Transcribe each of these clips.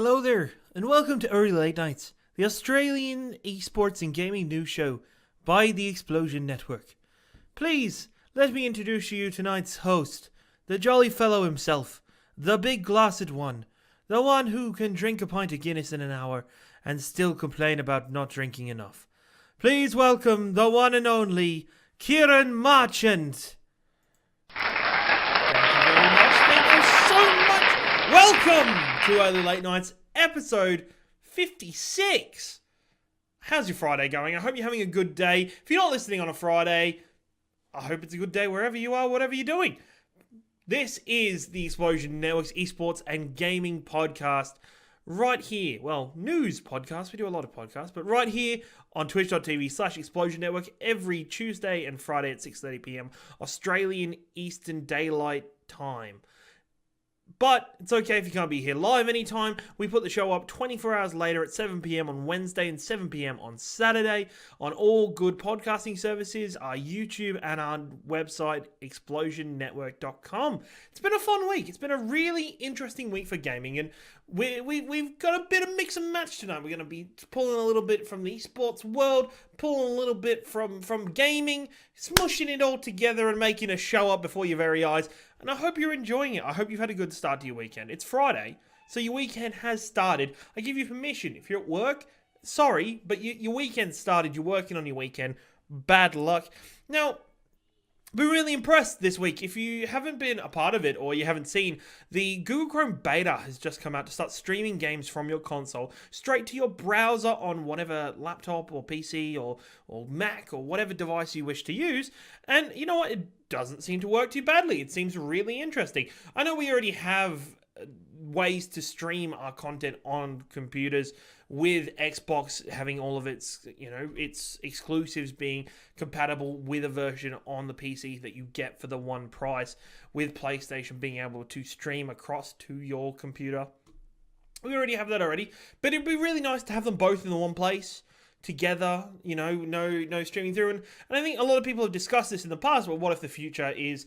Hello there, and welcome to Early Late Nights, the Australian esports and gaming news show by the Explosion Network. Please, let me introduce you tonight's host, the jolly fellow himself, the big glassed one, the one who can drink a pint of Guinness in an hour and still complain about not drinking enough. Please welcome the one and only Ciaran Marchant. Thank you so much. Welcome to Early Late Nights, episode 56. How's your Friday going? I hope you're having a good day. If you're not listening on a Friday, I hope it's a good day wherever you are, whatever you're doing. This is the Explosion Network's esports and gaming podcast right here. Well, news podcast. We do a lot of podcasts, but right here on twitch.tv/Explosion Network every Tuesday and Friday at 6:30 p.m. Australian Eastern Daylight Time. But it's okay if you can't be here live anytime. We put the show up 24 hours later at 7 p.m. on Wednesday and 7 p.m. on Saturday on all good podcasting services, our YouTube and our website, explosionnetwork.com. It's been a fun week. It's been a really interesting week for gaming, and we've got a bit of mix and match tonight. We're going to be pulling a little bit from the esports world, pulling a little bit from gaming, smushing it all together and making a show up before your very eyes. And I hope you're enjoying it. I hope you've had a good start to your weekend. It's Friday, so your weekend has started. I give you permission. If you're at work, sorry, but your weekend started. You're working on your weekend. Bad luck. Now, been really impressed this week. If you haven't been a part of it or you haven't seen, the Google Chrome beta has just come out to start streaming games from your console straight to your browser on whatever laptop or PC or Mac or whatever device you wish to use. And you know what? It doesn't seem to work too badly. It seems really interesting. I know we already have ways to stream our content on computers, with Xbox having all of its, its exclusives being compatible with a version on the PC that you get for the one price, with PlayStation being able to stream across to your computer. We already have that already, but it'd be really nice to have them both in the one place together, no streaming through. And I think a lot of people have discussed this in the past, but what if the future is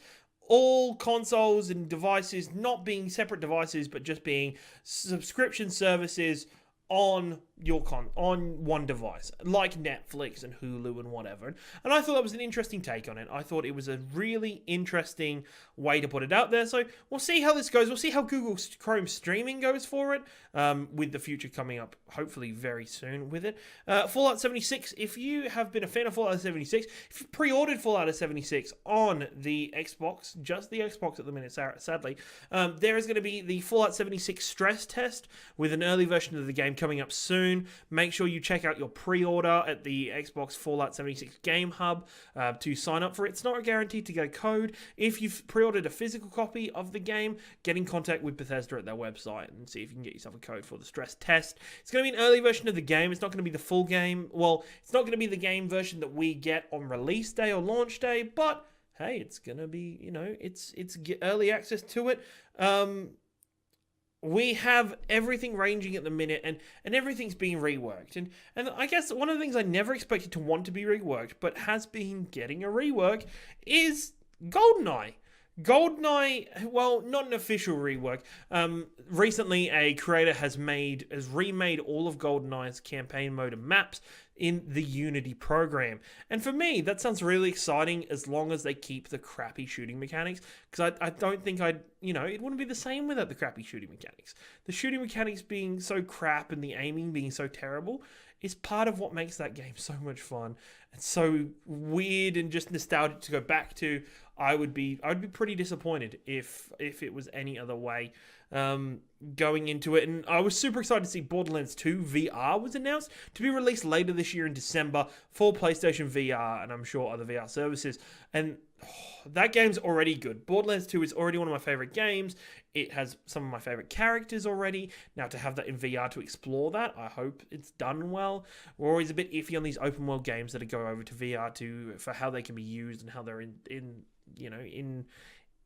all consoles and devices not being separate devices, but just being subscription services on your on one device, like Netflix and Hulu and whatever. And I thought that was an interesting take on it. I thought it was a really interesting way to put it out there. So we'll see how this goes. We'll see how Google Chrome streaming goes for it, with the future coming up hopefully very soon with it. Fallout 76, if you have been a fan of Fallout 76, if you pre-ordered Fallout 76 on the Xbox, just the Xbox at the minute, sadly, there is going to be the Fallout 76 stress test with an early version of the game coming up soon. Make sure you check out your pre-order at the Xbox Fallout 76 Game Hub to sign up for it. It's not guaranteed to get a code. If you've pre-ordered a physical copy of the game, get in contact with Bethesda at their website and see if you can get yourself a code for the stress test. It's going to be an early version of the game. It's not going to be the full game. Well, it's not going to be the game version that we get on release day or launch day, but hey, it's going to be, it's early access to it. We have everything ranging at the minute, and everything's being reworked. And I guess one of the things I never expected to want to be reworked, but has been getting a rework, is GoldenEye. GoldenEye, well, not an official rework. Recently, a creator has remade all of GoldenEye's campaign mode and maps in the Unity program. And for me, that sounds really exciting as long as they keep the crappy shooting mechanics, because I don't think it wouldn't be the same without the crappy shooting mechanics. The shooting mechanics being so crap and the aiming being so terrible is part of what makes that game so much fun and so weird and just nostalgic to go back to. I would be pretty disappointed if it was any other way going into it. And I was super excited to see Borderlands 2 VR was announced to be released later this year in December for PlayStation VR and I'm sure other VR services. And that game's already good. Borderlands 2 is already one of my favorite games. It has some of my favorite characters already. Now to have that in VR to explore that, I hope it's done well. We're always a bit iffy on these open world games that go over to VR for how they can be used and how they're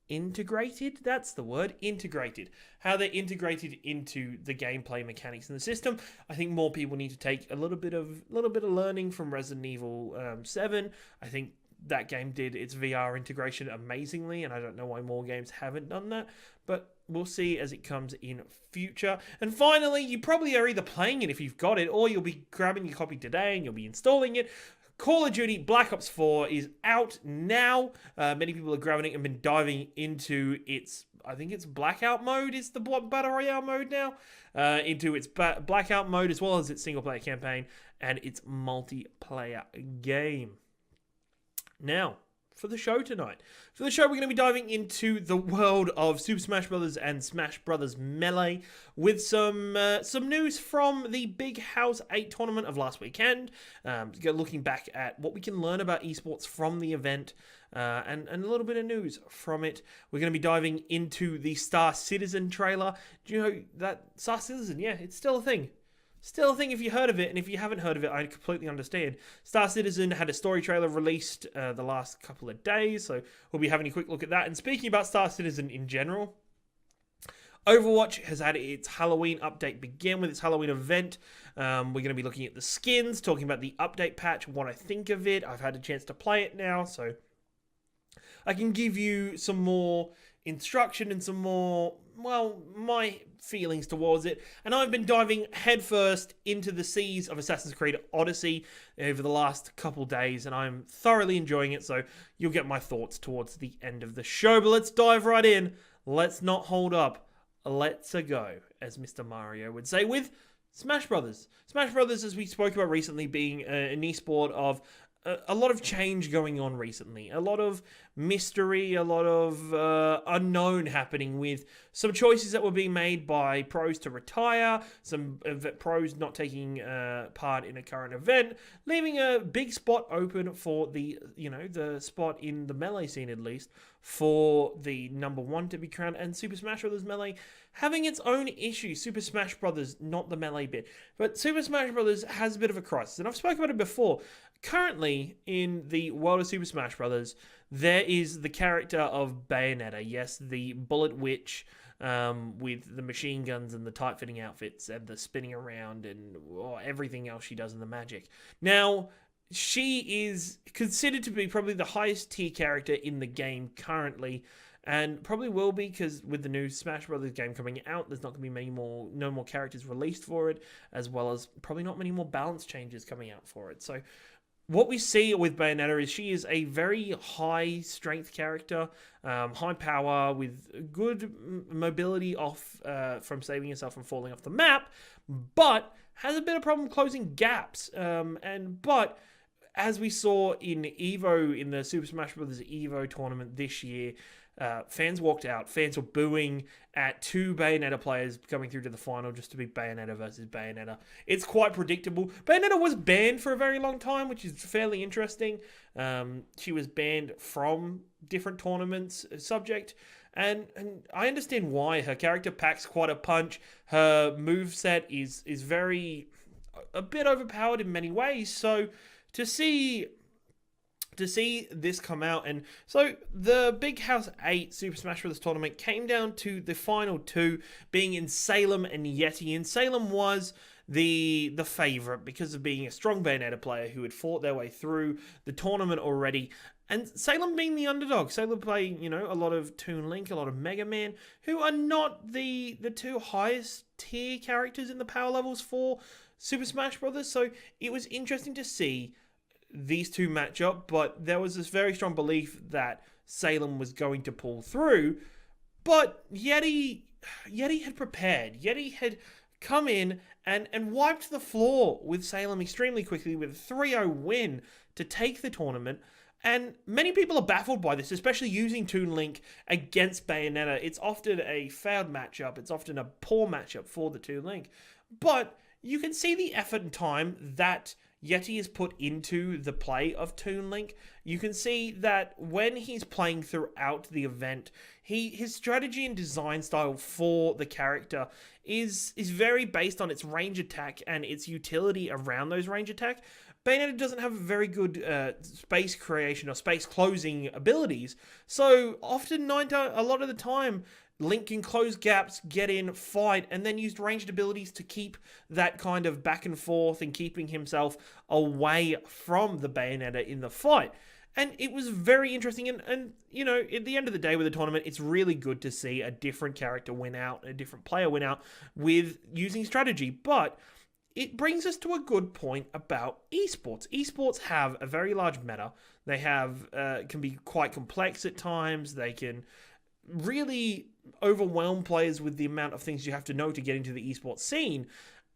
integrated. That's the word, integrated. How they're integrated into the gameplay mechanics in the system. I think more people need to take a little bit of learning from Resident Evil 7. I think that game did its VR integration amazingly, and I don't know why more games haven't done that. But we'll see as it comes in future. And finally, you probably are either playing it if you've got it, or you'll be grabbing your copy today and you'll be installing it. Call of Duty Black Ops 4 is out now. Many people are grabbing it and been diving into its, I think it's Blackout mode is the Battle Royale mode now. Into its Blackout mode as well as its single player campaign and its multiplayer game. Now, for the show tonight. For the show, we're going to be diving into the world of Super Smash Bros. And Smash Bros. Melee with some news from the Big House 8 tournament of last weekend. Looking back at what we can learn about esports from the event and a little bit of news from it. We're going to be diving into the Star Citizen trailer. Do you know that Star Citizen? Yeah, it's still a thing. Still a thing if you heard of it, and if you haven't heard of it, I completely understand. Star Citizen had a story trailer released the last couple of days, so we'll be having a quick look at that. And speaking about Star Citizen in general, Overwatch has had its Halloween update begin with its Halloween event. We're going to be looking at the skins, talking about the update patch, what I think of it. I've had a chance to play it now, so I can give you some more instruction and some more, well, my feelings towards it. And I've been diving headfirst into the seas of Assassin's Creed Odyssey over the last couple days, and I'm thoroughly enjoying it, so you'll get my thoughts towards the end of the show. But let's dive right in. Let's not hold up. Let's go, as Mr. Mario would say, with Smash Brothers. Smash Brothers, as we spoke about recently, being an esport of a lot of change going on recently, a lot of mystery, a lot of unknown happening with some choices that were being made by pros to retire, some pros not taking part in a current event, leaving a big spot open for the spot in the Melee scene at least for the number one to be crowned, and Super Smash Bros. Melee having its own issues. Super Smash Bros., not the Melee bit, but Super Smash Bros. Has a bit of a crisis, and I've spoken about it before. Currently, in the world of Super Smash Bros., there is the character of Bayonetta. Yes, the Bullet Witch with the machine guns and the tight-fitting outfits and the spinning around and everything else she does in the magic. Now, she is considered to be probably the highest tier character in the game currently, and probably will be because with the new Smash Brothers game coming out, there's not going to be no more characters released for it, as well as probably not many more balance changes coming out for it. So what we see with Bayonetta is she is a very high strength character, high power with good mobility off from saving herself from falling off the map, but has a bit of problem closing gaps. But as we saw in Evo, in the Super Smash Bros. Evo tournament this year, fans walked out. Fans were booing at two Bayonetta players coming through to the final just to be Bayonetta versus Bayonetta. It's quite predictable. Bayonetta was banned for a very long time, which is fairly interesting. She was banned from different tournaments subject, and I understand why. Her character packs quite a punch. Her moveset is very a bit overpowered in many ways. So to see this come out, and so the Big House 8 Super Smash Bros. Tournament came down to the final two being in Salem and Yeti, and Salem was the favourite because of being a strong Bayonetta player who had fought their way through the tournament already, and Salem being the underdog. Salem playing, a lot of Toon Link, a lot of Mega Man, who are not the two highest tier characters in the power levels for Super Smash Bros. So it was interesting to see these two match up, but there was this very strong belief that Salem was going to pull through. But Yeti had prepared. Yeti had come in and wiped the floor with Salem extremely quickly with a 3-0 win to take the tournament. And many people are baffled by this, especially using Toon Link against Bayonetta. It's often a failed matchup. It's often a poor matchup for the Toon Link. But you can see the effort and time that Yeti is put into the play of Toon Link. You can see that when he's playing throughout the event, his strategy and design style for the character is very based on its range attack and its utility around those range attack. Bayonetta doesn't have very good space creation or space closing abilities, so often a lot of the time Link can close gaps, get in, fight, and then used ranged abilities to keep that kind of back and forth and keeping himself away from the Bayonetta in the fight. And it was very interesting. And, you know, at the end of the day with the tournament, it's really good to see a different character win out, a different player win out with using strategy. But it brings us to a good point about esports. Esports have a very large meta. They have can be quite complex at times. They can really overwhelm players with the amount of things you have to know to get into the esports scene.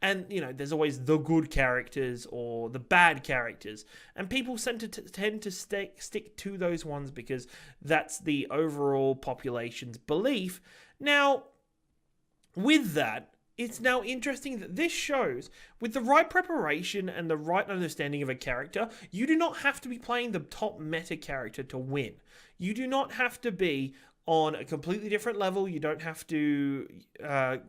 And, you know, there's always the good characters or the bad characters. And people tend to stick to those ones because that's the overall population's belief. Now, with that, it's now interesting that this shows, with the right preparation and the right understanding of a character, you do not have to be playing the top meta character to win. You do not have to be on a completely different level. You don't have to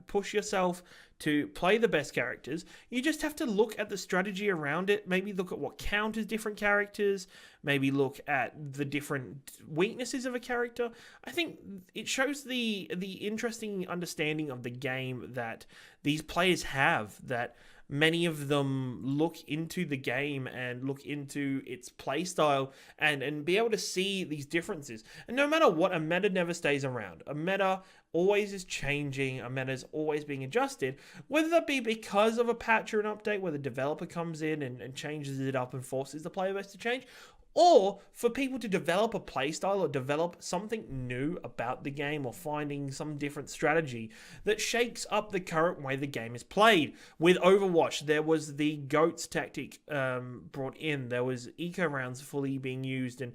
push yourself to play the best characters. You just have to look at the strategy around it. Maybe look at what counters different characters. Maybe look at the different weaknesses of a character. I think it shows the interesting understanding of the game that these players have, that many of them look into the game and look into its play style and be able to see these differences. And no matter what, a meta never stays around. A meta always is changing. A meta is always being adjusted, whether that be because of a patch or an update where the developer comes in and changes it up and forces the player base to change, or for people to develop a playstyle or develop something new about the game or finding some different strategy that shakes up the current way the game is played. With Overwatch, there was the GOATS tactic brought in. There was eco rounds fully being used and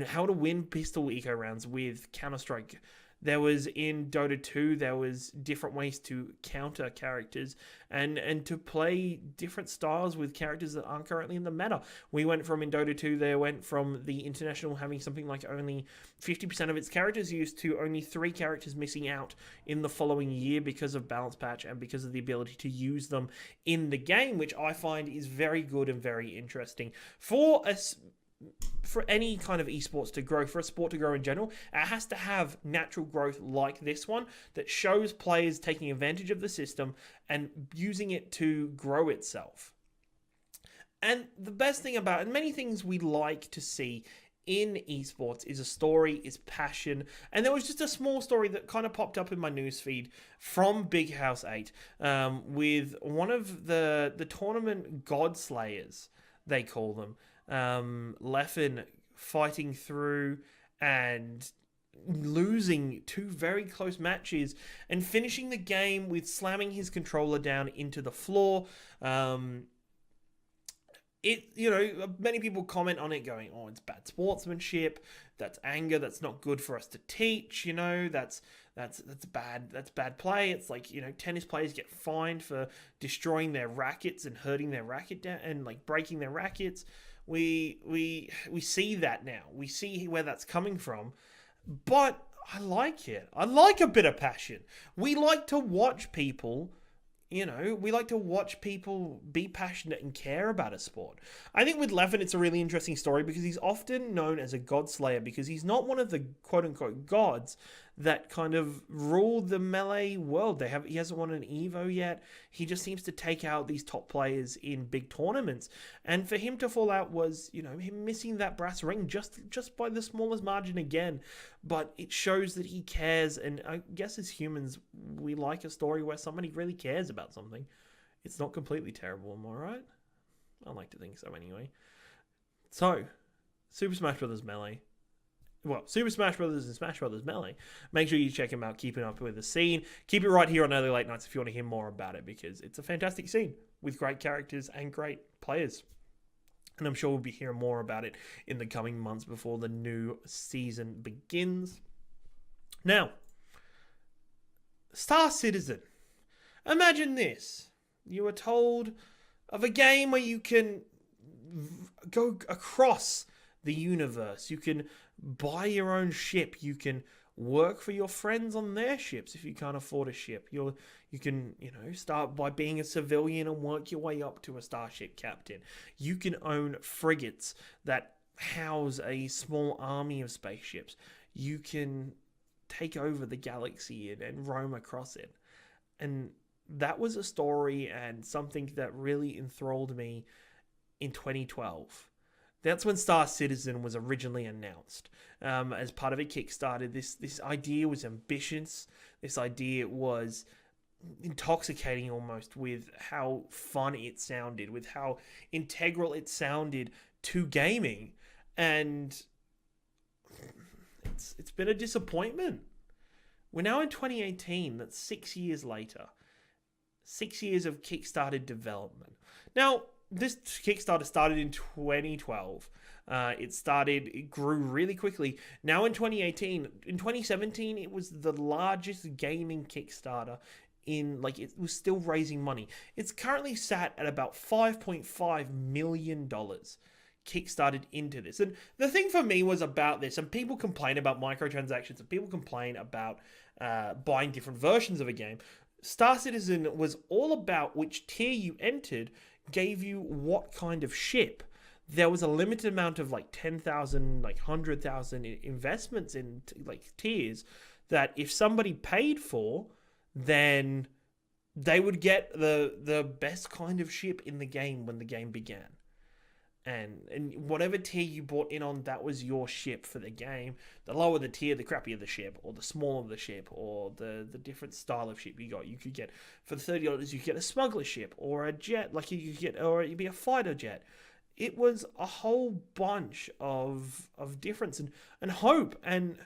how to win pistol eco rounds with Counter-Strike. There was in Dota 2, there was different ways to counter characters and to play different styles with characters that aren't currently in the meta. We went from, in Dota 2, they went from the International having something like only 50% of its characters used to only 3 characters missing out in the following year because of balance patch and because of the ability to use them in the game, which I find is very good and very interesting. For any kind of esports to grow, for a sport to grow in general, it has to have natural growth like this one that shows players taking advantage of the system and using it to grow itself. And the best thing about it, and many things we like to see in esports, is a story, is passion. And there was just a small story that kind of popped up in my newsfeed from Big House 8 with one of the tournament God Slayers, they call them. Leffen fighting through and losing 2 very close matches and finishing the game with slamming his controller down into the floor. Many people comment on it going, oh, it's bad sportsmanship, that's anger, that's not good for us to teach, that's bad play. It's like, tennis players get fined for destroying their rackets and hurting their racket down and like breaking their rackets. We see that now. We see where that's coming from. But I like it. I like a bit of passion. We like to watch people, be passionate and care about a sport. I think with Leffen, it's a really interesting story because he's often known as a god slayer because he's not one of the quote-unquote gods that kind of rule the Melee world. He hasn't won an Evo yet. He just seems to take out these top players in big tournaments. And for him to fall out was, him missing that brass ring just by the smallest margin again. But it shows that he cares. And I guess as humans, we like a story where somebody really cares about something. It's not completely terrible, am I right? I like to think so anyway. So, Super Smash Bros. Melee. Well, Super Smash Bros. And Smash Bros. Melee. Make sure you check them out, keeping up with the scene. Keep it right here on Early Late Nights if you want to hear more about it, because it's a fantastic scene with great characters and great players. And I'm sure we'll be hearing more about it in the coming months before the new season begins. Now, Star Citizen. Imagine this. You are told of a game where you can go across the universe. You can buy your own ship. You can work for your friends on their ships if you can't afford a ship. You can, start by being a civilian and work your way up to a starship captain. You can own frigates that house a small army of spaceships. You can take over the galaxy and roam across it. And that was a story and something that really enthralled me in 2012. That's when Star Citizen was originally announced as part of a Kickstarter. This idea was ambitious. This idea was intoxicating almost with how fun it sounded, with how integral it sounded to gaming. And it's been a disappointment. We're now in 2018. That's 6 years later. 6 years of Kickstarter development. Now, this Kickstarter started in 2012. It grew really quickly. Now in 2018, in 2017, it was the largest gaming Kickstarter it was still raising money. It's currently sat at about $5.5 million kickstarted into this. And the thing for me was about this, and people complain about microtransactions, and people complain about buying different versions of a game. Star Citizen was all about which tier you entered gave you what kind of ship. There was a limited amount of 10,000, 100,000 investments in tiers that if somebody paid for, then they would get the best kind of ship in the game when the game began. And whatever tier you bought in on, that was your ship for the game. The lower the tier, the crappier the ship, or the smaller the ship, or the different style of ship you got. You could get, for $30, you could get a smuggler ship, or a jet, or it'd be a fighter jet. It was a whole bunch of difference and hope. And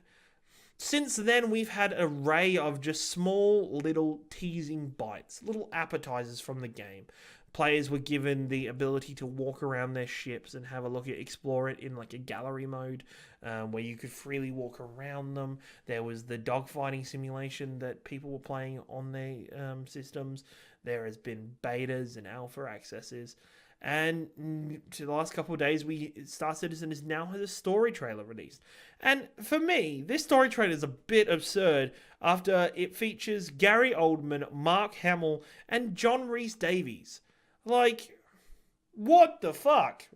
since then, we've had an array of just small little teasing bites, little appetizers from the game. Players were given the ability to walk around their ships and have a look at, explore it in a gallery mode, where you could freely walk around them. There was the dogfighting simulation that people were playing on their systems. There has been betas and alpha accesses. And to the last couple of days, Star Citizen now has a story trailer released. And for me, this story trailer is a bit absurd after it features Gary Oldman, Mark Hamill, and John Rhys-Davies. What the fuck?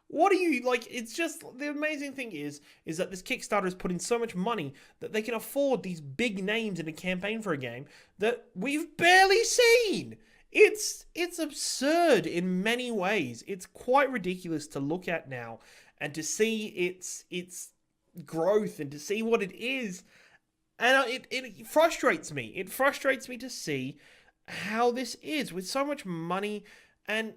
What are you, it's just, the amazing thing is that this Kickstarter has put in so much money that they can afford these big names in a campaign for a game that we've barely seen. It's absurd in many ways. It's quite ridiculous to look at now and to see its growth and to see what it is. And it frustrates me. It frustrates me to see how this is with so much money, and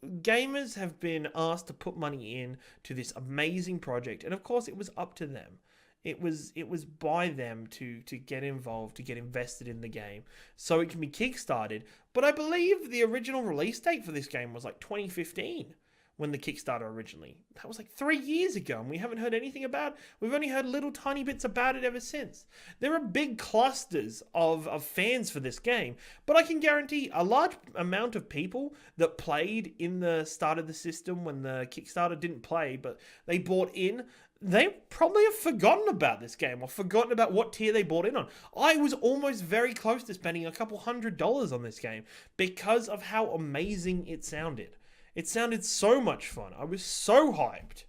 gamers have been asked to put money in to this amazing project, and of course it was up to them. It was by them to get involved, to get invested in the game, so it can be kickstarted. But I believe the original release date for this game was 2015 when the Kickstarter originally. That was 3 years ago, and we haven't heard anything about it. We've only heard little tiny bits about it ever since. There are big clusters of fans for this game, but I can guarantee a large amount of people that played in the start of the system when the Kickstarter didn't play, but they bought in, they probably have forgotten about this game or forgotten about what tier they bought in on. I was almost very close to spending a couple $100 on this game because of how amazing it sounded. It sounded so much fun. I was so hyped.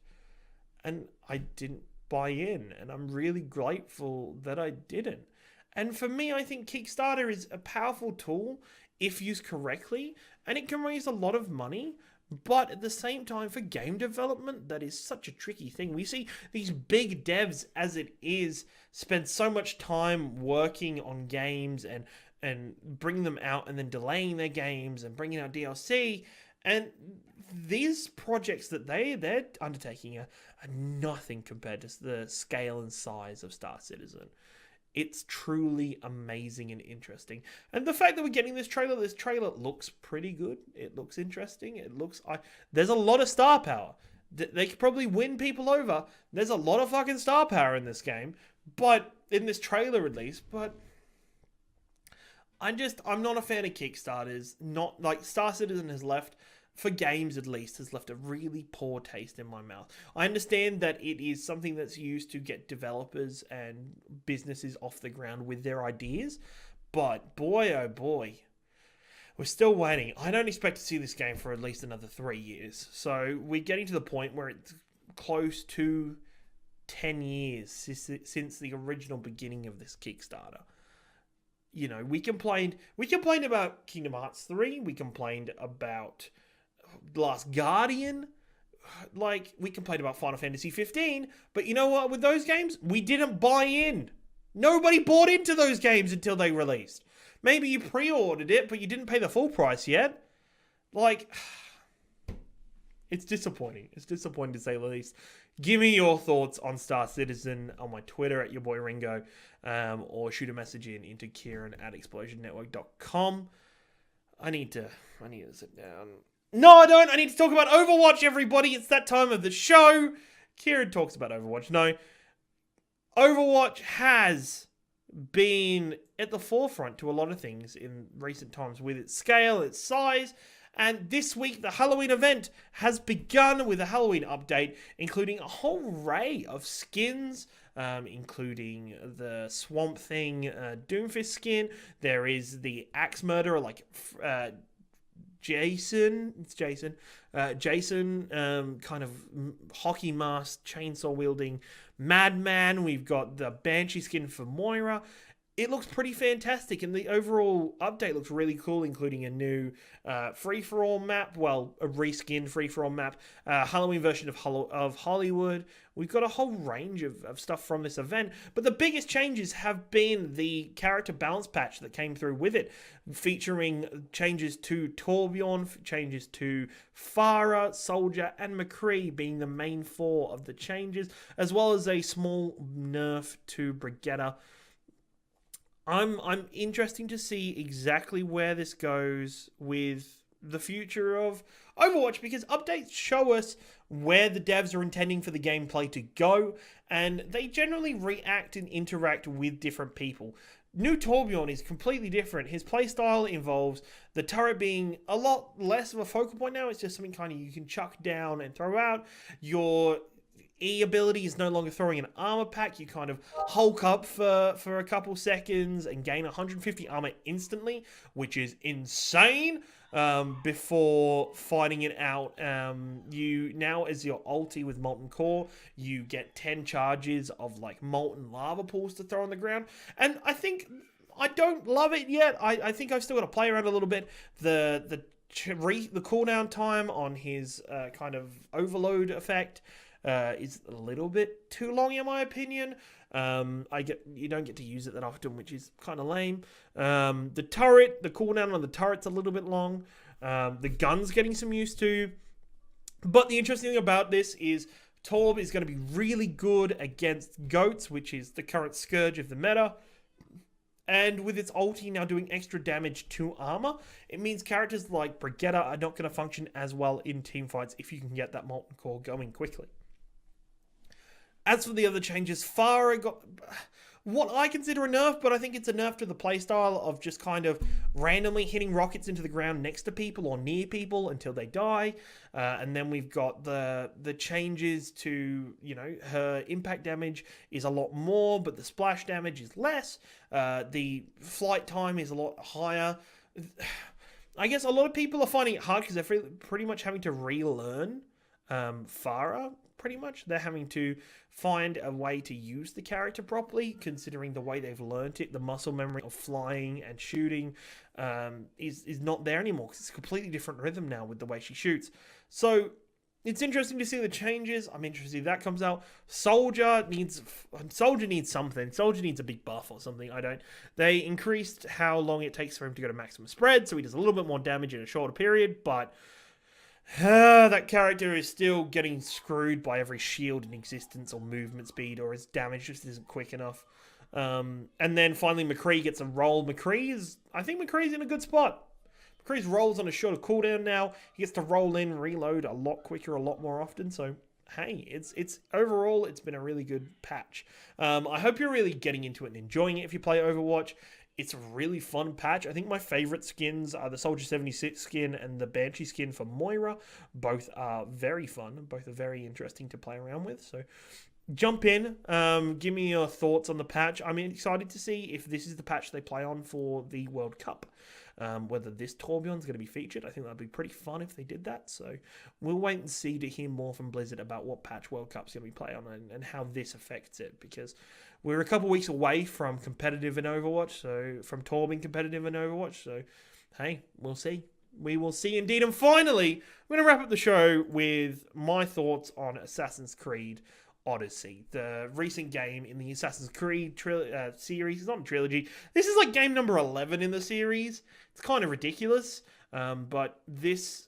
And I didn't buy in. And I'm really grateful that I didn't. And for me, I think Kickstarter is a powerful tool if used correctly. And it can raise a lot of money. But at the same time, for game development, that is such a tricky thing. We see these big devs, as it is, spend so much time working on games and bringing them out and then delaying their games and bringing out DLC. And these projects that they're undertaking are nothing compared to the scale and size of Star Citizen. It's truly amazing and interesting. And the fact that we're getting this trailer looks pretty good. It looks interesting. There's a lot of star power. They could probably win people over. There's a lot of fucking star power in this game, but in this trailer at least. But I'm not a fan of Kickstarters. Not Star Citizen has left, for games at least, has left a really poor taste in my mouth. I understand that it is something that's used to get developers and businesses off the ground with their ideas, but boy oh boy, we're still waiting. I don't expect to see this game for at least another 3 years. So we're getting to the point where it's close to 10 years since the original beginning of this Kickstarter. You know, we complained about Kingdom Hearts 3, we complained about Last Guardian. Like, we complained about Final Fantasy 15, but you know what? With those games, we didn't buy in. Nobody bought into those games until they released. Maybe you pre-ordered it, but you didn't pay the full price yet. Like, it's disappointing. It's disappointing to say the least. Give me your thoughts on Star Citizen on my Twitter at your boy Ringo, or shoot a message into Ciaran at explosionnetwork.com. I need to sit down. No, I don't. I need to talk about Overwatch, everybody. It's that time of the show. Ciaran talks about Overwatch. No, Overwatch has been at the forefront to a lot of things in recent times with its scale, its size, and this week the Halloween event has begun with a Halloween update, including a whole array of skins, including the Swamp Thing Doomfist skin. There is the Axe Murderer, Jason, kind of hockey mask, chainsaw wielding madman. We've got the Banshee skin for Moira. It looks pretty fantastic, and the overall update looks really cool, including a new free-for-all map, well, a reskinned free-for-all map, Halloween version of Hollywood. We've got a whole range of stuff from this event, but the biggest changes have been the character balance patch that came through with it, featuring changes to Torbjorn, changes to Farah, Soldier, and McCree being the main four of the changes, as well as a small nerf to Brigitte. I'm interested to see exactly where this goes with the future of Overwatch, because updates show us where the devs are intending for the gameplay to go, and they generally react and interact with different people. New Torbjorn is completely different. His playstyle involves the turret being a lot less of a focal point now. It's just something kind of you can chuck down and throw out. Your E ability is no longer throwing an armor pack. You kind of hulk up for a couple seconds and gain 150 armor instantly, which is insane. Before fighting it out, you now, as your ulti with Molten Core, you get 10 charges of like molten lava pools to throw on the ground. And I think I don't love it yet. I think I've still got to play around a little bit. The cooldown time on his kind of overload effect is a little bit too long in my opinion. You don't get to use it that often, which is kind of lame. The cooldown on the turret's a little bit long. The gun's getting some use to. But the interesting thing about this is Torb is going to be really good against goats, which is the current scourge of the meta. And with its ulti now doing extra damage to armor, it means characters like Brigitte are not going to function as well in teamfights if you can get that Molten Core going quickly. As for the other changes, Farah got what I consider a nerf, but I think it's a nerf to the playstyle of just kind of randomly hitting rockets into the ground next to people or near people until they die. And then we've got the changes to, her impact damage is a lot more, but the splash damage is less. The flight time is a lot higher. I guess a lot of people are finding it hard because they're pretty much having to relearn Farah. Pretty much, they're having to find a way to use the character properly, considering the way they've learnt it. The muscle memory of flying and shooting is not there anymore because it's a completely different rhythm now with the way she shoots. So it's interesting to see the changes. I'm interested if that comes out. Soldier needs something. Soldier needs a big buff or something. They increased how long it takes for him to go to maximum spread, so he does a little bit more damage in a shorter period, but that character is still getting screwed by every shield in existence or movement speed, or his damage just isn't quick enough. And then finally McCree gets a roll. I think McCree's in a good spot. McCree's rolls on a shorter cooldown now. He gets to roll in, reload a lot quicker, a lot more often. So hey, it's overall, it's been a really good patch. I hope you're really getting into it and enjoying it if you play Overwatch. It's a really fun patch. I think my favorite skins are the Soldier 76 skin and the Banshee skin for Moira. Both are very fun. Both are very interesting to play around with. So jump in. Give me your thoughts on the patch. I'm excited to see if this is the patch they play on for the World Cup. Whether this Torbjorn's going to be featured. I think that'd be pretty fun if they did that. So we'll wait and see to hear more from Blizzard about what patch World Cup's going to be played on and how this affects it, because we're a couple weeks away from competitive in Overwatch, so from Torb being competitive in Overwatch. So hey, we'll see. We will see indeed. And finally, we're going to wrap up the show with my thoughts on Assassin's Creed Odyssey, the recent game in the Assassin's Creed series. It's not a trilogy. This is like game number 11 in the series. It's kind of ridiculous. But this...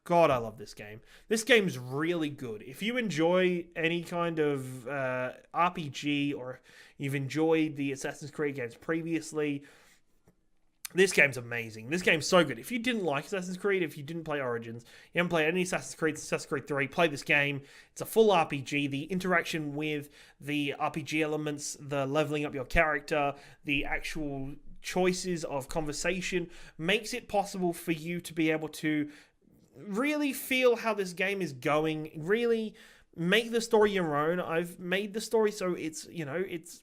God, I love this game. This game's really good. If you enjoy any kind of RPG or you've enjoyed the Assassin's Creed games previously, this game's amazing. This game's so good. If you didn't like Assassin's Creed, if you didn't play Origins, you haven't played any Assassin's Creed 3, play this game. It's a full RPG. The interaction with the RPG elements, the leveling up your character, the actual choices of conversation makes it possible for you to be able to really feel how this game is going, really make the story your own. I've made the story so it's, it's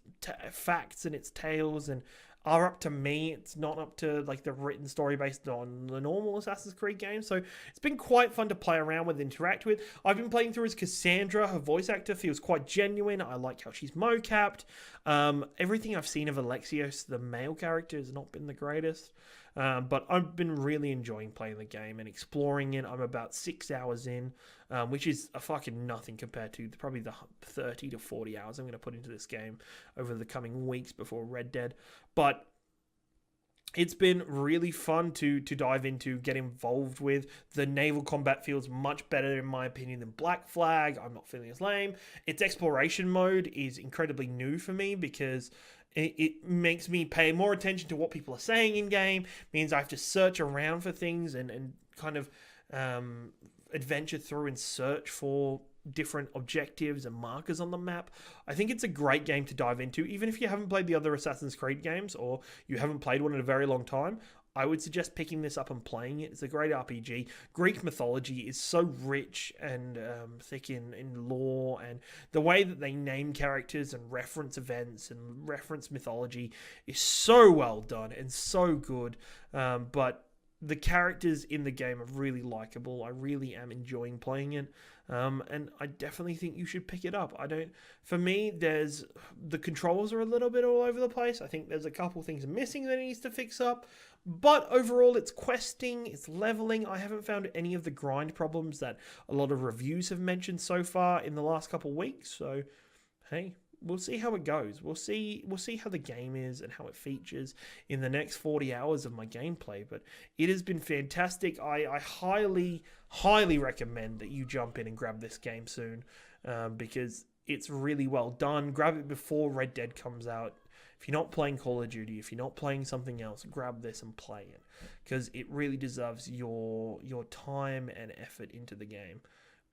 facts and it's tales and are up to me. It's not up to like the written story based on the normal Assassin's Creed game. So it's been quite fun to play around with, interact with. I've been playing through as Cassandra. Her voice actor feels quite genuine. I like how she's mocapped. Everything I've seen of Alexios, the male character, has not been the greatest. But I've been really enjoying playing the game and exploring it. I'm about 6 hours in, which is a fucking nothing compared to probably the 30 to 40 hours I'm going to put into this game over the coming weeks before Red Dead. But it's been really fun to dive into, get involved with. The naval combat feels much better, in my opinion, than Black Flag. I'm not feeling as lame. Its exploration mode is incredibly new for me because it makes me pay more attention to what people are saying in game. Means I have to search around for things and kind of adventure through and search for different objectives and markers on the map. I think it's a great game to dive into, even if you haven't played the other Assassin's Creed games or you haven't played one in a very long time. I would suggest picking this up and playing it. It's a great RPG. Greek mythology is so rich and thick in lore, and the way that they name characters and reference events and reference mythology is so well done and so good. But the characters in the game are really likable. I really am enjoying playing it. And I definitely think you should pick it up. For me, the controls are a little bit all over the place. I think there's a couple things missing that it needs to fix up. But overall, it's questing, it's leveling. I haven't found any of the grind problems that a lot of reviews have mentioned so far in the last couple weeks. So, hey, we'll see how it goes. We'll see how the game is and how it features in the next 40 hours of my gameplay. But it has been fantastic. I highly, highly recommend that you jump in and grab this game soon because it's really well done. Grab it before Red Dead comes out. If you're not playing Call of Duty, if you're not playing something else, grab this and play it because it really deserves your time and effort into the game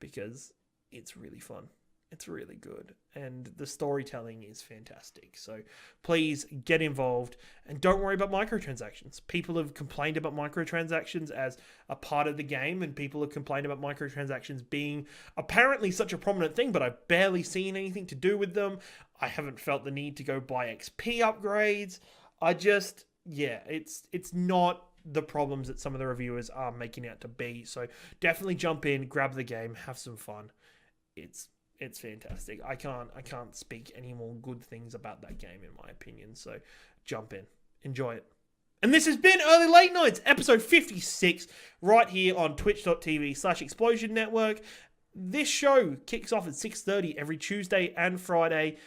because it's really fun. It's really good, and the storytelling is fantastic. So please get involved, and don't worry about microtransactions. People have complained about microtransactions as a part of the game, and people have complained about microtransactions being apparently such a prominent thing, but I've barely seen anything to do with them. I haven't felt the need to go buy XP upgrades. It's not the problems that some of the reviewers are making it out to be. So definitely jump in, grab the game, have some fun. It's fantastic. I can't speak any more good things about that game in my opinion. So jump in, enjoy it. And this has been Early Late Nights, episode 56, right here on twitch.tv/Explosion Network. This show kicks off at 6:30 every Tuesday and Friday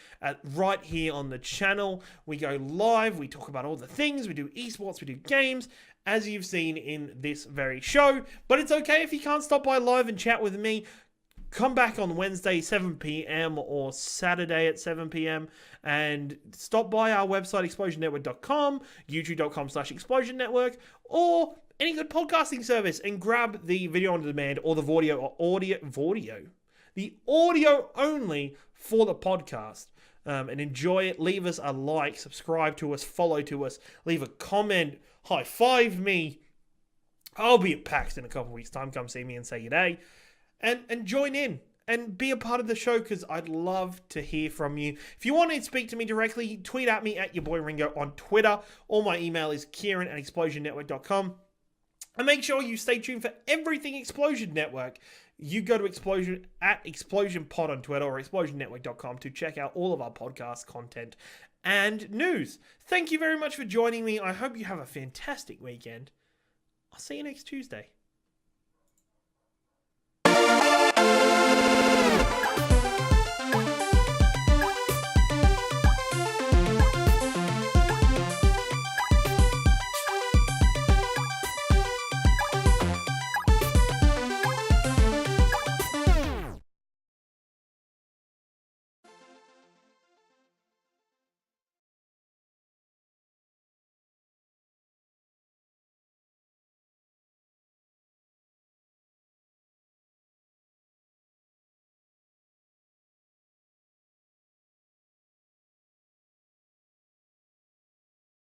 right here on the channel. We go live, we talk about all the things, we do esports, we do games, as you've seen in this very show. But it's okay if you can't stop by live and chat with me. Come back on Wednesday, 7 p.m. or Saturday at 7 p.m. and stop by our website, explosionnetwork.com, youtube.com/explosionnetwork, or any good podcasting service and grab the video on demand or the the audio only for the podcast. And enjoy it. Leave us a like, subscribe to us, follow to us, leave a comment, high five me. I'll be at PAX in a couple of weeks' time. Come see me and say your day. And join in and be a part of the show because I'd love to hear from you. If you want to speak to me directly, tweet at me at your boy Ringo on Twitter, or my email is Ciaran@explosionnetwork.com. And make sure you stay tuned for everything Explosion Network. You go to Explosion @ExplosionPod on Twitter or explosionnetwork.com to check out all of our podcast content and news. Thank you very much for joining me. I hope you have a fantastic weekend. I'll see you next Tuesday.